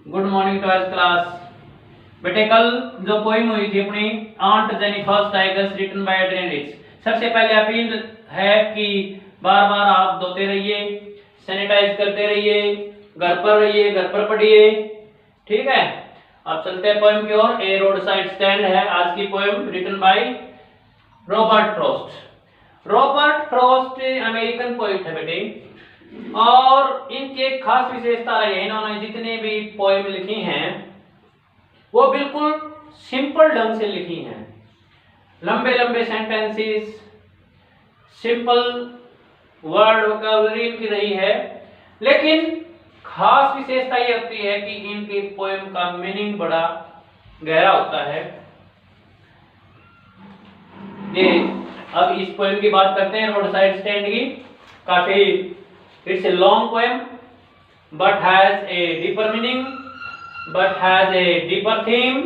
Good morning twelfth class. बेटे कल जो पोइम हुई थी अपनी aunt Jennifer's tigers written by Adrienne Rich, सबसे पहले अपील है कि बार बार आप धोते रहिए, सैनिटाइज करते रहिए, घर पर रहिए, घर पर पढ़िए, ठीक है। अब चलते हैं पोइम की ओर। ए रोड साइड स्टैंड है आज की poem, written by Robert Frost. Robert Frost American poet है बेटे, और इनकी एक खास विशेषता रही है, इन्होंने जितने भी पोएम लिखी हैं वो बिल्कुल सिंपल ढंग से लिखी हैं। लंबे लंबे सेंटेंसेस, सिंपल वर्ड वोकैबुलरी इनकी रही है, लेकिन खास विशेषता ये होती है कि इनके पोएम का मीनिंग बड़ा गहरा होता है। ये अब इस पोएम की बात करते हैं, रोड साइड स्टैंड की। काफी It's a long poem, but has a deeper meaning, but has a deeper theme,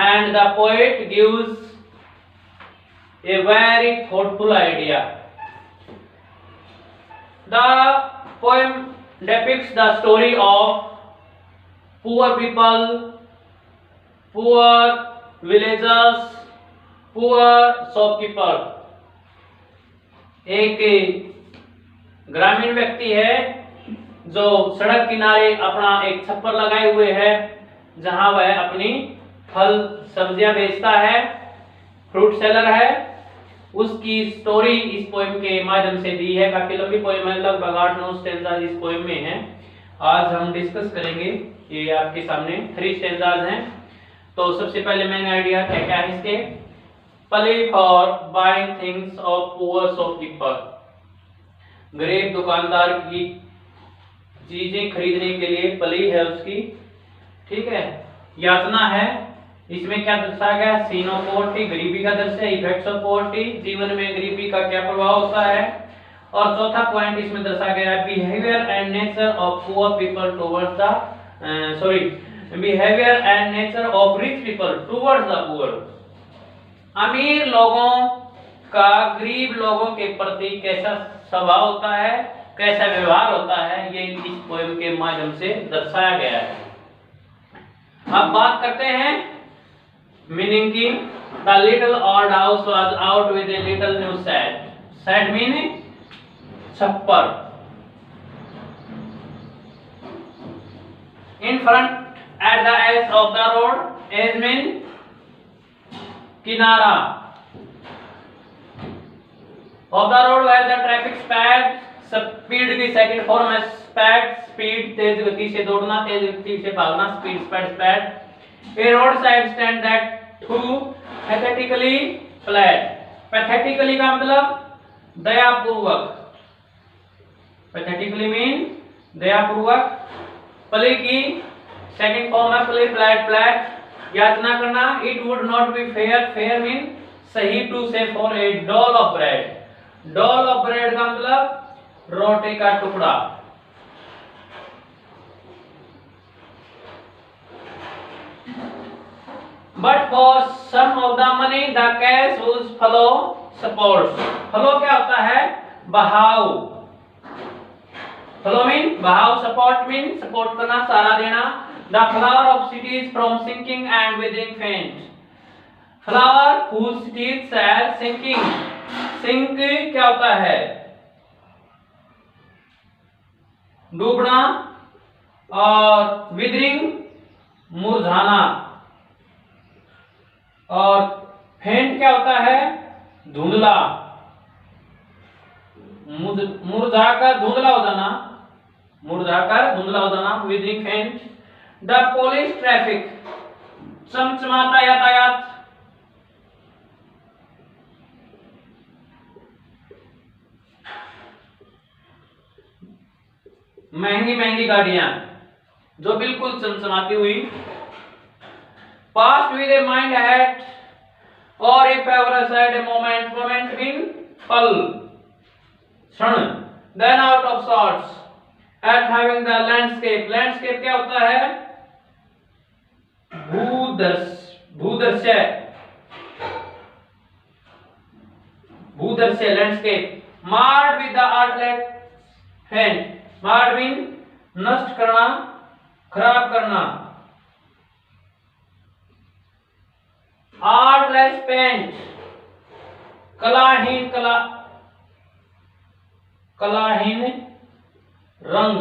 and the poet gives a very thoughtful idea. The poem depicts the story of poor people, poor villagers, poor shopkeeper. एक ग्रामीण व्यक्ति है जो सड़क किनारे अपना एक छप्पर लगाए हुए है, जहां वह अपनी फल सब्जियां बेचता है, फ्रूट सेलर है। उसकी स्टोरी इस पोएम के माध्यम से दी है। काफी लंबी पोएम है, लगभग 8-9 स्टेंजाज इस पोएम में हैं। आज हम डिस्कस करेंगे, ये आपके सामने 3 स्टेंजाज हैं। तो सबसे पहले मेन आइडिया क्या क्या है इसके। Play for buying things of poor shopkeeper, गरीब दुकानदार की चीजें खरीदने के लिए पली है उसकी, ठीक है। यातना है, इसमें क्या दर्शाया गया, सीन ऑफ पॉवर्टी, गरीबी का दर्शा, इफेक्ट्स ऑफ पॉवर्टी, जीवन में गरीबी का क्या प्रभाव होता है। और चौथा पॉइंट इसमें दर्शाया गया है, behaviour and nature of poor people towards the behaviour and nature of rich people towards the poor. अमीर लोगों का गरीब लोगों के प्रति कैसा स्वभाव होता है, कैसा व्यवहार होता है, ये इस पोएम के माध्यम से दर्शाया गया है। अब बात करते हैं मीनिंग की। The little old house was out with a little new shed. Shed mean छप्पर। In front at the edge of the road, edge mean किनारा of the road where the traffic sped, speed की second form है sped, speed तेज गति से दौड़ना, तेज गति से भागना, speed sped sped. A roadside stand that too pathetically pled. Pathetically का मतलब दयापूर्वक, पैथेटिकली मीन दयापूर्वक। प्ले की सेकंड फॉर्म है प्ले फ्लैट फ्लैट, याचना करना। It would not be fair, fair mean सही to say for a dole of bread. Dole of bread का मतलब रोटी का टुकड़ा। But for some of the money the cash would flow supports. Flow क्या होता है, बहाव। फ्लो मीन बहाव, सपोर्ट मीन सपोर्ट करना, सहारा देना। The flower of cities from sinking and withering faint. Flower whose seeds are sinking, sink क्या होता है, डूबना, और विदरिंग मुरझाना, और फेंट क्या होता है, धुंधला, मुरझाकर धुंधला हो जाना, मुरझाकर धुंधला हो जाना, विदरिंग फेंट। द पुलिस ट्रैफिक, चमचमाता यातायात। महंगी महंगी गाड़ियां जो बिल्कुल चमचमाती हुई। Passed with a mind head और if ever side a moment, moment mean पल, क्षण। Then out of sorts at having the landscape. Landscape क्या होता है, भूदृश्य, भूदृश्य landscape. Marred with the artless paint, marred mean नष्ट करना, खराब करना। आर्टलेस पेंट, कलाहीन कलाहीन रंग।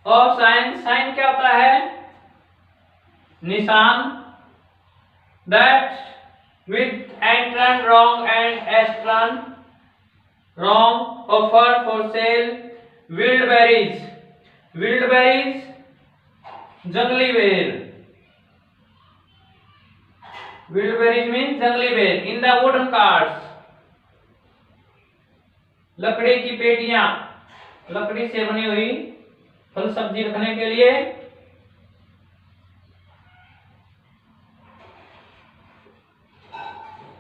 और साइन, साइन क्या होता है? निशान। That with N turned wrong and S turned wrong offered for sale wild berries. Wild berries जंगली बेर। विल्ड बेरीज मीन जंगली बेर। इन द वुडन कार्ट्स, लकड़ी की पेटियां, लकड़ी से बनी हुई फल सब्जी रखने के लिए।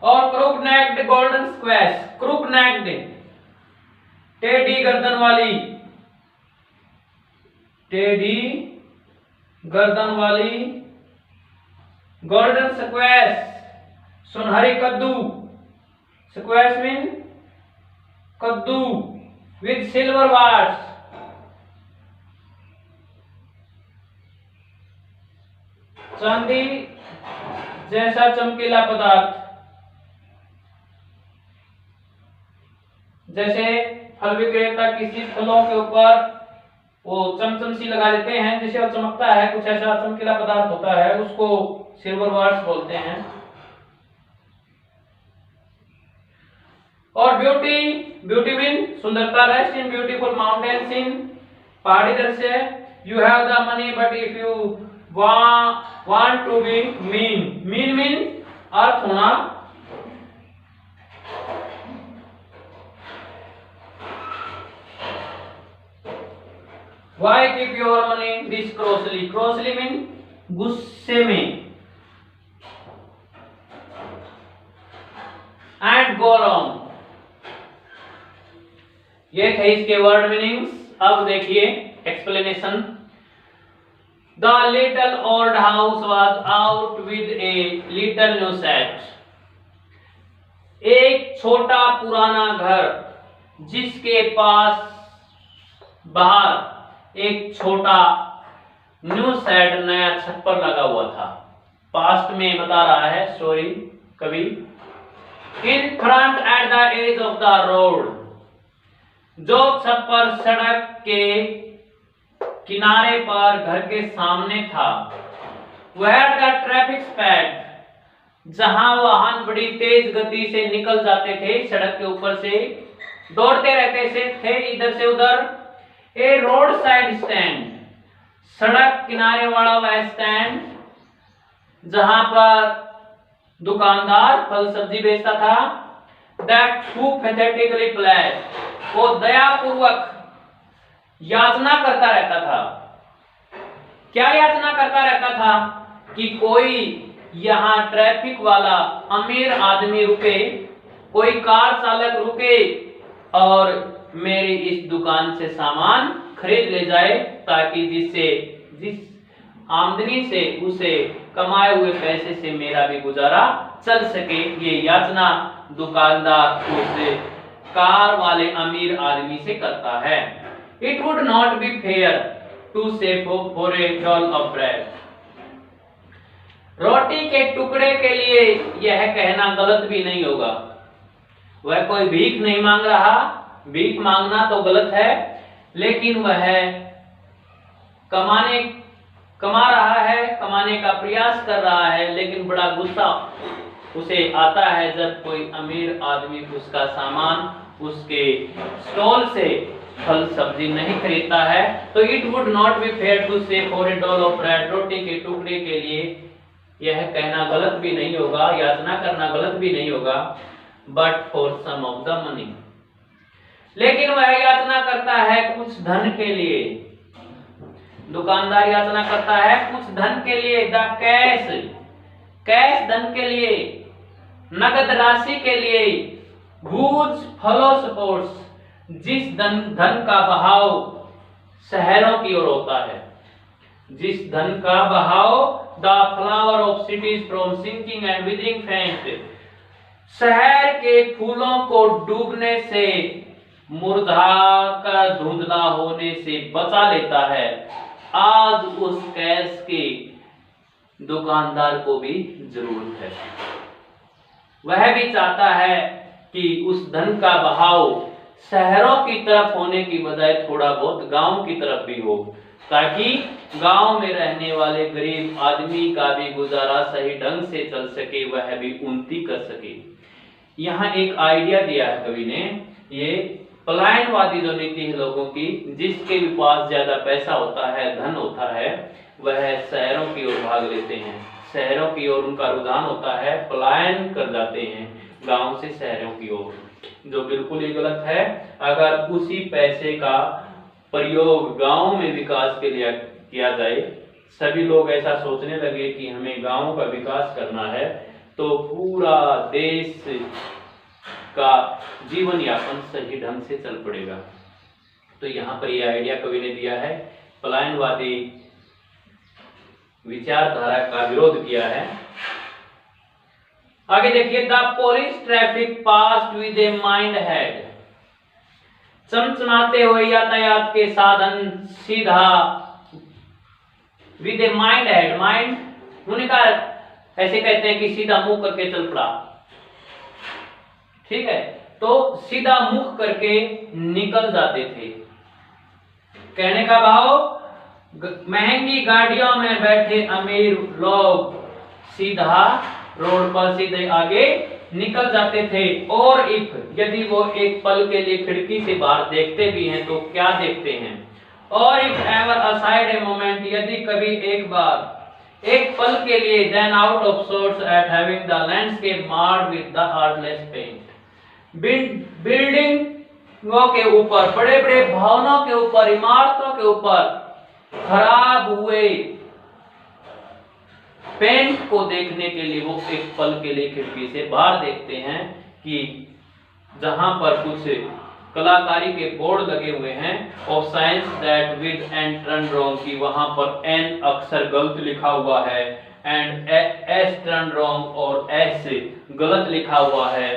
और crook necked golden squash, crook necked टेढ़ी गर्दन वाली, टेढ़ी गर्दन वाली गोल्डन स्क्वैश, सुनहरी कद्दू। स्क्वैश मीन कद्दू विद सिल्वर वार्स। चांदी जैसा चमकीला पदार्थ। जैसे फल विक्रेता किसी फलों के ऊपर वो चमचम सी लगा देते हैं, जिससे वो चमकता है, कुछ ऐसा चमकीला पदार्थ होता है, उसको सिल्वर वार्स बोलते हैं। और ब्यूटी, ब्यूटी मीन सुंदरता। रेस्ट इन ब्यूटीफुल माउंटेन्स, इन पहाड़ी दृश्य। You have the money but if you want to be mean, mean mean अर्थ होना। Why keep your money this crossly? Crossly mean गुस्से में। And go wrong, ये थे इसके वर्ड मीनिंग्स। अब देखिए explanation. The little old house was out with a little new set. एक छोटा पुराना घर जिसके पास बाहर एक छोटा न्यू सेट, नया छप्पर लगा हुआ था। पास्ट में बता रहा है स्टोरी कवि। In front at the edge of the road, जो छप्पर सड़क के किनारे पर घर के सामने था। वेयर द ट्रैफिक स्पैड, जहां वाहन बड़ी तेज गति से निकल जाते थे, सड़क के ऊपर से दौड़ते रहते थे इधर से उधर। ए रोड साइड स्टैंड, सड़क किनारे वाला वह स्टैंड जहां पर दुकानदार फल सब्जी बेचता था। दैट हु पैथेटिकली प्लेड, वो दयापूर्वक याचना करता रहता था। क्या याचना करता रहता था? कि कोई यहाँ ट्रैफिक वाला अमीर आदमी रुके, कोई कार चालक रुके और मेरी इस दुकान से सामान खरीद ले जाए, ताकि जिस आमदनी से उसे कमाए हुए पैसे से मेरा भी गुजारा चल सके। ये याचना दुकानदार उस कार वाले अमीर आदमी से करता है। It would not be fair to say for a dole of bread, रोटी के टुकड़े के लिए यह कहना गलत भी नहीं होगा। वह कोई भीख नहीं मांग रहा, भीख मांगना तो गलत है, लेकिन वह कमा रहा है, कमाने का प्रयास कर रहा है, लेकिन बड़ा गुस्सा उसे आता है जब कोई अमीर आदमी उसका सामान, उसके स्टॉल से फल सब्जी नहीं खरीदता है। तो it would not be fair to say for a dole of bread, रोटी के टुकड़े के लिए यह कहना गलत भी नहीं होगा, याचना करना गलत भी नहीं होगा। But for some of the money, लेकिन वह याचना करता है कुछ धन के लिए। दुकानदार याचना करता है कुछ धन के लिए। द कैश, कैश धन के लिए, नगद राशि के लिए। गुड्स फॉलो सपोर्ट्स, जिस धन का बहाव शहरों की ओर होता है, जिस धन का बहाव the flower of cities from sinking and withering faint, शहर के फूलों को डूबने से मुरझाकर धुंधला होने से बचा लेता है, आज उस कैश के दुकानदार को भी जरूरत है। वह भी चाहता है कि उस धन का बहाव शहरों की तरफ होने की बजाय थोड़ा बहुत गांव की तरफ भी हो, ताकि गांव में रहने वाले गरीब आदमी का भी गुजारा सही ढंग से चल सके, वह भी उन्नति कर सके। यहाँ एक आइडिया दिया है कवि ने, ये पलायनवादी जो नीति है लोगों की, जिसके भी पास ज्यादा पैसा होता है, धन होता है, वह शहरों की ओर भाग लेते हैं, शहरों की ओर उनका रुझान होता है, पलायन कर जाते हैं गांव से शहरों की ओर, जो बिल्कुल ही गलत है। अगर उसी पैसे का प्रयोग गांव में विकास के लिए किया जाए, सभी लोग ऐसा सोचने लगे कि हमें गांव का विकास करना है, तो पूरा देश का जीवन यापन सही ढंग से चल पड़ेगा। तो यहाँ पर यह आइडिया कवि ने दिया है, पलायनवादी विचारधारा का विरोध किया है। आगे देखिए, the polished traffic passed with a mind head, चमचमाते हुए यातायात के साधन सीधा with a mind head, mind होने का ऐसे कहते हैं कि सीधा मुंह करके चल पड़ा, ठीक है, तो सीधा मुख करके निकल जाते थे। कहने का भाव, महंगी गाड़ियों में बैठे अमीर लोग सीधा रोड पर सीधे आगे निकल जाते थे। और इफ, यदि वो एक पल के लिए खिड़की से बाहर देखते भी हैं तो क्या देखते हैं, और if ever aside a moment, यदि कभी एक बार एक पल के लिए, then out of sorts at having the landscape marred with the heartless paint, बिल्डिंगों के ऊपर, बड़े बड़े भवनों के ऊपर, इमारतों के ऊपर खराब हुए पेंट को देखने के लिए वो एक पल के लिए खिड़की से बाहर देखते हैं कि जहां पर कुछ कलाकारी के बोर्ड लगे हुए हैं, और science that with and turn wrong, की वहां पर एन अक्षर गलत लिखा हुआ है, एंड एस टर्न रॉन्ग और एस गलत लिखा हुआ है,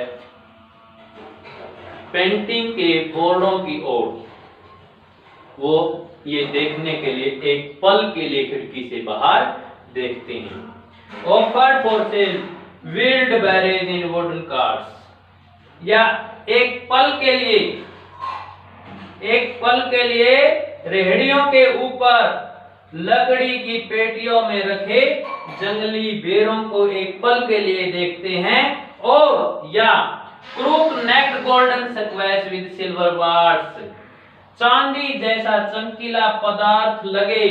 पेंटिंग के बोर्डों की ओर वो ये देखने के लिए एक पल के लिए खिड़की से बाहर देखते हैं। Offered for cell wheeled barrage in wooden cars, या एक पल के लिए रेहड़ियों के ऊपर लकड़ी की पेटियों में रखे जंगली बेरों को एक पल के लिए देखते हैं, और या crook necked golden squash with silver bars, चांदी जैसा चमकीला पदार्थ लगे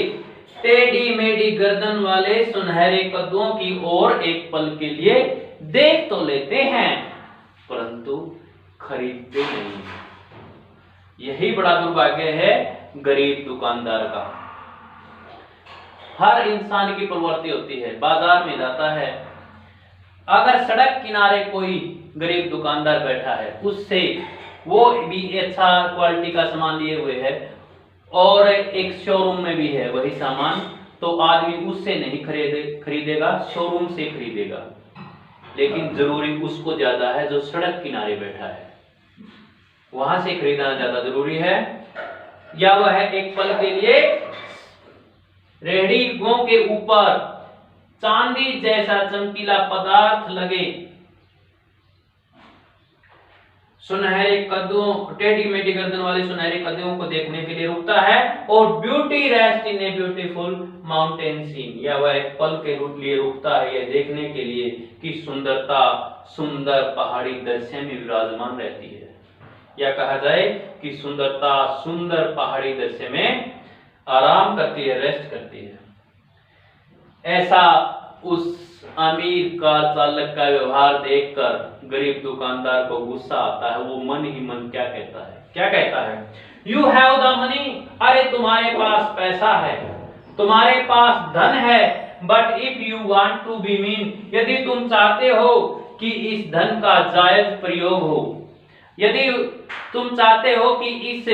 टेढ़ी मेढ़ी गर्दन वाले सुनहरे कद्दुओं की ओर एक पल के लिए देख तो लेते हैं, परंतु खरीदते नहीं। यही बड़ा दुर्भाग्य है गरीब दुकानदार का। हर इंसान की प्रवृत्ति होती है, बाजार में जाता है, अगर सड़क किनारे कोई गरीब दुकानदार बैठा है, उससे वो भी अच्छा क्वालिटी का सामान लिए हुए है और एक शोरूम में भी है वही सामान, तो आदमी उससे नहीं खरीदेगा, शोरूम से खरीदेगा। लेकिन जरूरी उसको ज्यादा है जो सड़क किनारे बैठा है, वहां से खरीदना ज्यादा जरूरी है। या वह एक पल के लिए रेहड़ियों के ऊपर चांदी जैसा चमकीला पदार्थ लगे सुनहरे कद्दुओं, टेढ़ी मेढ़ी गर्दन वाले सुनहरे कद्दुओं को देखने के लिए रुकता है, और beauty rest in a beautiful mountain scene, या वह एक पल के लिए रुकता है यह देखने के लिए कि सुंदरता सुंदर पहाड़ी दृश्य में विराजमान रहती है, या कहा जाए कि सुंदरता सुंदर पहाड़ी दृश्य में आराम करती है, रेस्ट करती है। ऐसा उस अमीर कार चालक का व्यवहार देखकर गरीब दुकानदार को गुस्सा आता है। वो मन ही मन क्या कहता है, क्या कहता है, यू हैव द मनी, अरे तुम्हारे पास पैसा है, तुम्हारे पास धन है, but if you want to be mean, यदि तुम चाहते हो कि इस धन का जायज प्रयोग हो, यदि तुम चाहते हो कि इस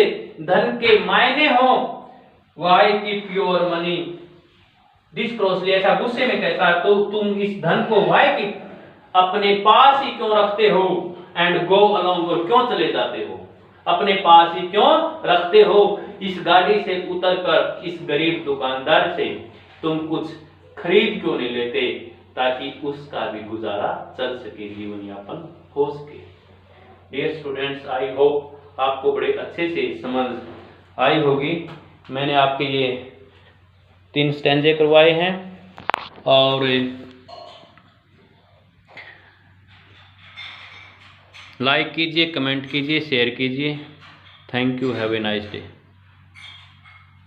धन के मायने हो, व्हाई कीप योर मनी डिस्क्रोसली, ऐसा गुस्से में कहता है, तो तुम इस धन को व्हाई कीप अपने पास ही क्यों रखते हो, एंड गो अलोंग, और क्यों चले जाते हो, अपने पास ही क्यों रखते हो? इस गाड़ी से उतरकर इस गरीब दुकानदार से तुम कुछ खरीद क्यों नहीं लेते, ताकि उसका भी गुजारा चल सके, जीवन यापन हो सके। डियर स्टूडेंट्स, आई होप आपको बड़े अच्छे से समझ आई होगी। मैंने आपके ये 3 स्टैंजे करवाए हैं और लाइक कीजिए, कमेंट कीजिए, शेयर कीजिए। Thank you, have a nice day.